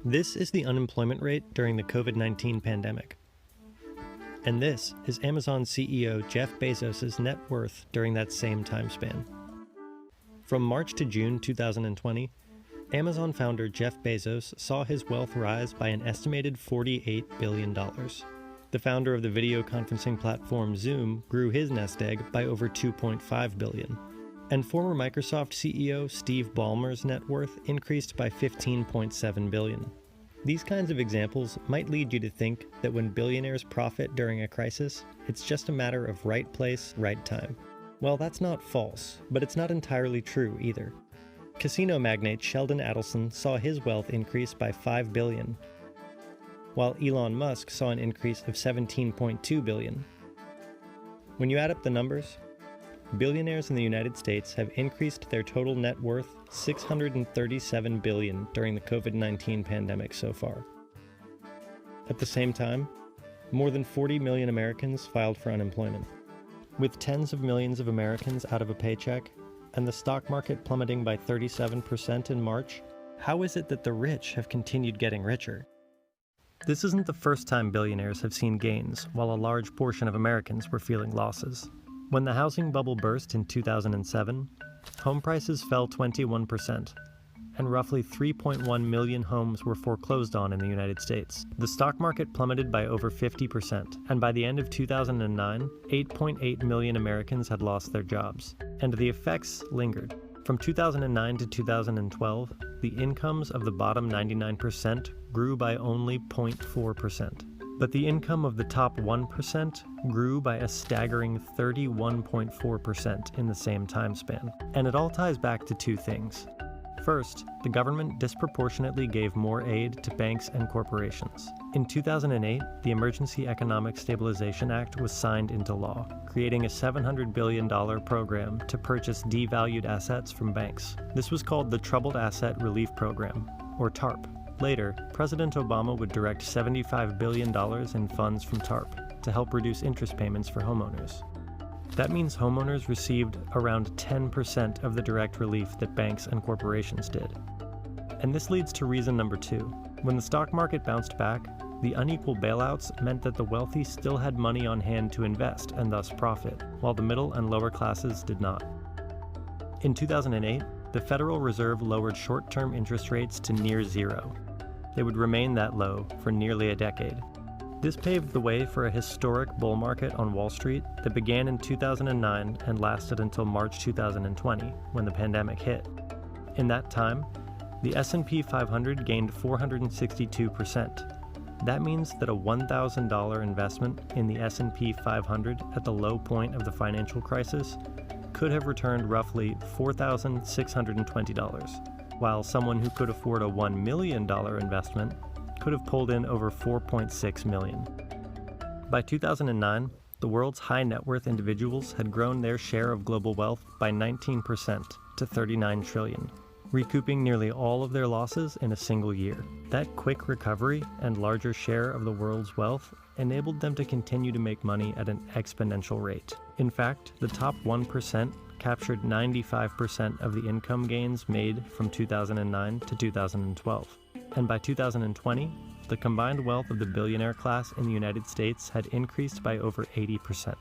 This is the unemployment rate during the COVID-19 pandemic. And this is Amazon CEO Jeff Bezos' net worth during that same time span. From March to June 2020, Amazon founder Jeff Bezos saw his wealth rise by an estimated $48 billion. The founder of the video conferencing platform Zoom grew his nest egg by over $2.5 billion. And former Microsoft CEO Steve Ballmer's net worth increased by $15.7 billion. These kinds of examples might lead you to think that when billionaires profit during a crisis, it's just a matter of right place, right time. Well, that's not false, but it's not entirely true either. Casino magnate Sheldon Adelson saw his wealth increase by $5 billion, while Elon Musk saw an increase of $17.2 billion. When you add up the numbers, billionaires in the United States have increased their total net worth $637 billion during the COVID-19 pandemic so far. At the same time, more than 40 million Americans filed for unemployment. With tens of millions of Americans out of a paycheck, and the stock market plummeting by 37% in March, how is it that the rich have continued getting richer? This isn't the first time billionaires have seen gains, while a large portion of Americans were feeling losses. When the housing bubble burst in 2007, home prices fell 21%, and roughly 3.1 million homes were foreclosed on in the United States. The stock market plummeted by over 50%, and by the end of 2009, 8.8 million Americans had lost their jobs, and the effects lingered. From 2009 to 2012, the incomes of the bottom 99% grew by only 0.4%. But the income of the top 1% grew by a staggering 31.4% in the same time span. And it all ties back to two things. First, the government disproportionately gave more aid to banks and corporations. In 2008, the Emergency Economic Stabilization Act was signed into law, creating a $700 billion program to purchase devalued assets from banks. This was called the Troubled Asset Relief Program, or TARP. Later, President Obama would direct $75 billion in funds from TARP to help reduce interest payments for homeowners. That means homeowners received around 10% of the direct relief that banks and corporations did. And this leads to reason number two. When the stock market bounced back, the unequal bailouts meant that the wealthy still had money on hand to invest and thus profit, while the middle and lower classes did not. In 2008, the Federal Reserve lowered short-term interest rates to near zero. They would remain that low for nearly a decade. This paved the way for a historic bull market on Wall Street that began in 2009 and lasted until March 2020, when the pandemic hit. In that time, the S&P 500 gained 462%. That means that a $1,000 investment in the S&P 500 at the low point of the financial crisis could have returned roughly $4,620, while someone who could afford a $1 million investment could have pulled in over $4.6 million. By 2009, the world's high net worth individuals had grown their share of global wealth by 19% to $39 trillion, recouping nearly all of their losses in a single year. That quick recovery and larger share of the world's wealth enabled them to continue to make money at an exponential rate. In fact, the top 1% captured 95% of the income gains made from 2009 to 2012. And by 2020, the combined wealth of the billionaire class in the United States had increased by over 80%.